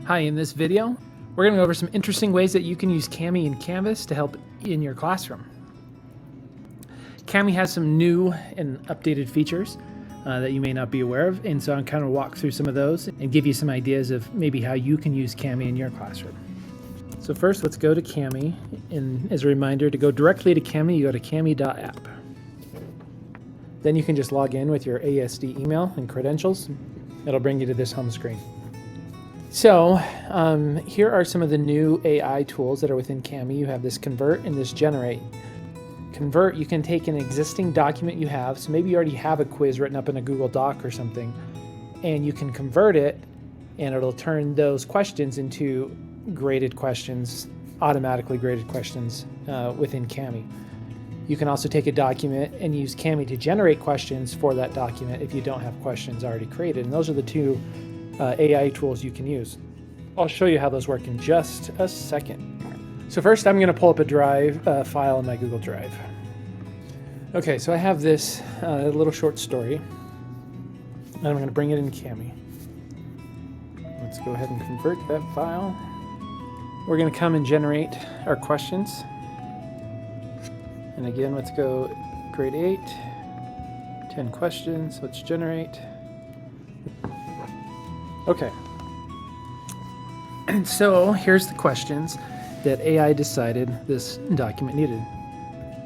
Hi, in this video, we're going to go over some interesting ways that you can use Kami and Canvas to help in your classroom. Kami has some new and updated features that you may not be aware of, and so I'm kind of walk through some of those and give you some ideas of maybe how you can use Kami in your classroom. So first, let's go to Kami, and as a reminder, to go directly to Kami, you go to kami.app. Then you can just log in with your ASD email and credentials. It'll bring you to this home screen. So here are some of the new AI tools that are within Kami. You have this Convert and this Generate. Convert, you can take an existing document you have, so maybe you already have a quiz written up in a Google Doc or something, and you can convert it, and it'll turn those questions into graded questions, automatically graded questions within Kami. You can also take a document and use Kami to generate questions for that document if you don't have questions already created, and those are the two AI tools you can use. I'll show you how those work in just a second. So first I'm going to pull up a drive file in my Google Drive. Okay, so I have this little short story, and I'm going to bring it in Kami. Let's go ahead and convert that file. We're going to come and generate our questions. And again, let's go grade 8, 10 questions, let's generate. Okay, and so here's the questions that AI decided this document needed.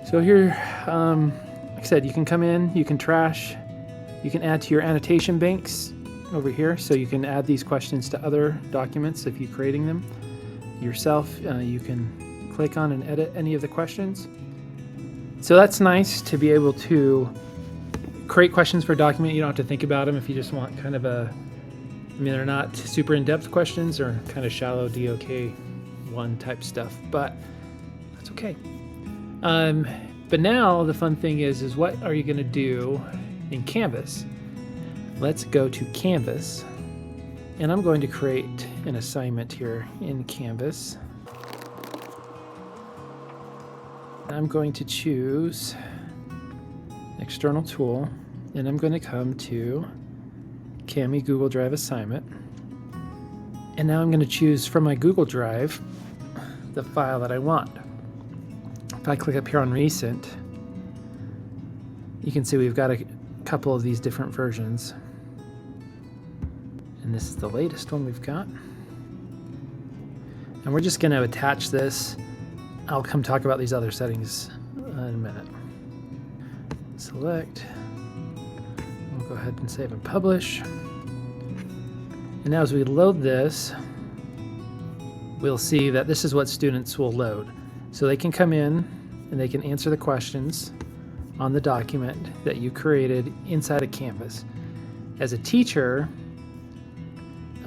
So here, like I said, you can come in, you can trash, you can add to your annotation banks over here, so you can add these questions to other documents if you're creating them yourself. You can click on and edit any of the questions. So that's nice to be able to create questions for a document. You don't have to think about them if you just want kind of I mean, they're not super in-depth questions or kind of shallow DOK 1 type stuff, but that's okay. But now the fun thing is what are you going to do in Canvas? Let's go to Canvas, and I'm going to create an assignment here in Canvas. I'm going to choose external tool, and I'm going to come to Kami Google Drive assignment. And now I'm going to choose from my Google Drive the file that I want. If I click up here on recent, you can see we've got a couple of these different versions. And this is the latest one we've got. And we're just going to attach this. I'll come talk about these other settings in a minute. Select. We'll go ahead and save and publish. And now as we load this, we'll see that this is what students will load. So they can come in and they can answer the questions on the document that you created inside of Canvas. As a teacher,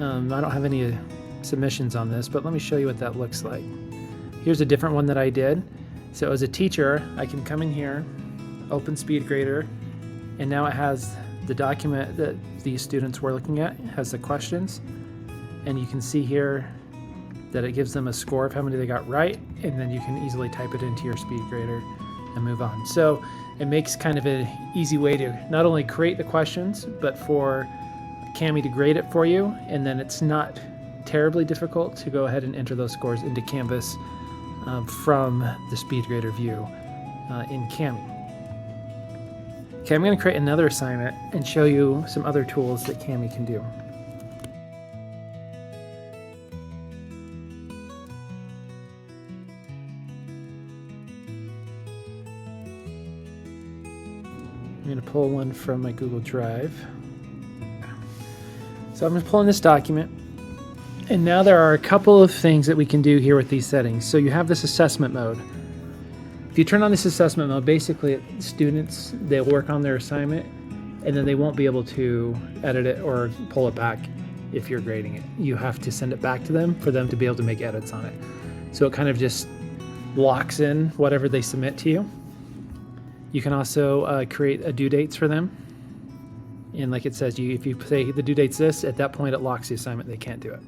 I don't have any submissions on this, but let me show you what that looks like. Here's a different one that I did. So as a teacher, I can come in here, open SpeedGrader, and now it has the document that these students were looking at, has the questions, and you can see here that it gives them a score of how many they got right, and then you can easily type it into your SpeedGrader and move on. So it makes kind of an easy way to not only create the questions, but for Kami to grade it for you, and then it's not terribly difficult to go ahead and enter those scores into Canvas from the SpeedGrader view in Kami. Okay, I'm going to create another assignment and show you some other tools that Kami can do. I'm going to pull one from my Google Drive. So I'm just pulling this document, and now there are a couple of things that we can do here with these settings. So you have this assessment mode. If you turn on this assessment mode, basically students, they'll work on their assignment and then they won't be able to edit it or pull it back if you're grading it. You have to send it back to them for them to be able to make edits on it. So it kind of just locks in whatever they submit to you. You can also create due dates for them. And like it says, if you say the due date's this, at that point it locks the assignment, they can't do it.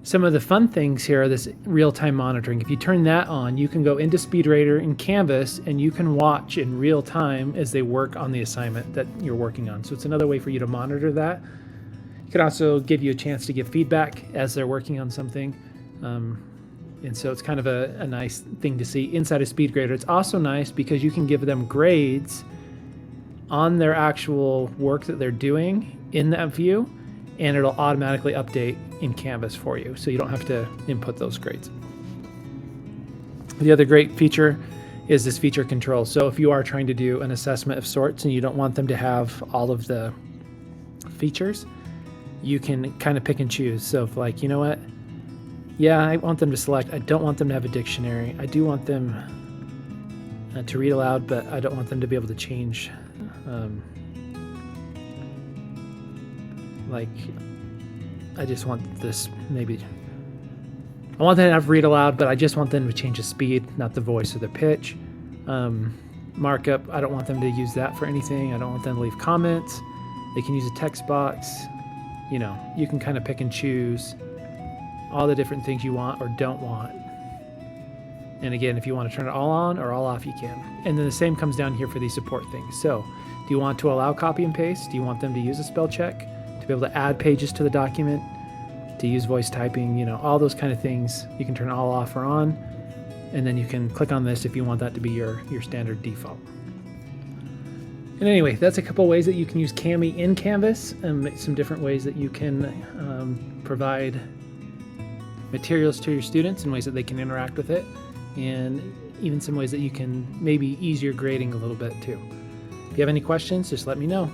Some of the fun things here are this real-time monitoring. If you turn that on, you can go into SpeedGrader in Canvas and you can watch in real time as they work on the assignment that you're working on. So it's another way for you to monitor that. It can also give you a chance to give feedback as they're working on something. And so it's kind of a nice thing to see inside of SpeedGrader. It's also nice because you can give them grades on their actual work that they're doing in that view, and it'll automatically update in Canvas for you, so you don't have to input those grades. The other great feature is this feature control. So if you are trying to do an assessment of sorts and you don't want them to have all of the features, you can kind of pick and choose. So if, like, you know what, yeah, I want them to select, I don't want them to have a dictionary. I do want them to read aloud, but I don't want them to be able to change. Like, I just want this, maybe, I want them to have read aloud, but I just want them to change the speed, not the voice or the pitch. Markup, I don't want them to use that for anything. I don't want them to leave comments. They can use a text box. You know, you can kind of pick and choose all the different things you want or don't want. And again, if you want to turn it all on or all off, you can. And then the same comes down here for these support things. So do you want to allow copy and paste? Do you want them to use a spell check? To be able to add pages to the document? To use voice typing? You know, all those kind of things. You can turn it all off or on. And then you can click on this if you want that to be your standard default. And anyway, that's a couple ways that you can use Kami in Canvas, and some different ways that you can provide materials to your students in ways that they can interact with it, and even some ways that you can maybe ease your grading a little bit too. If you have any questions, just let me know.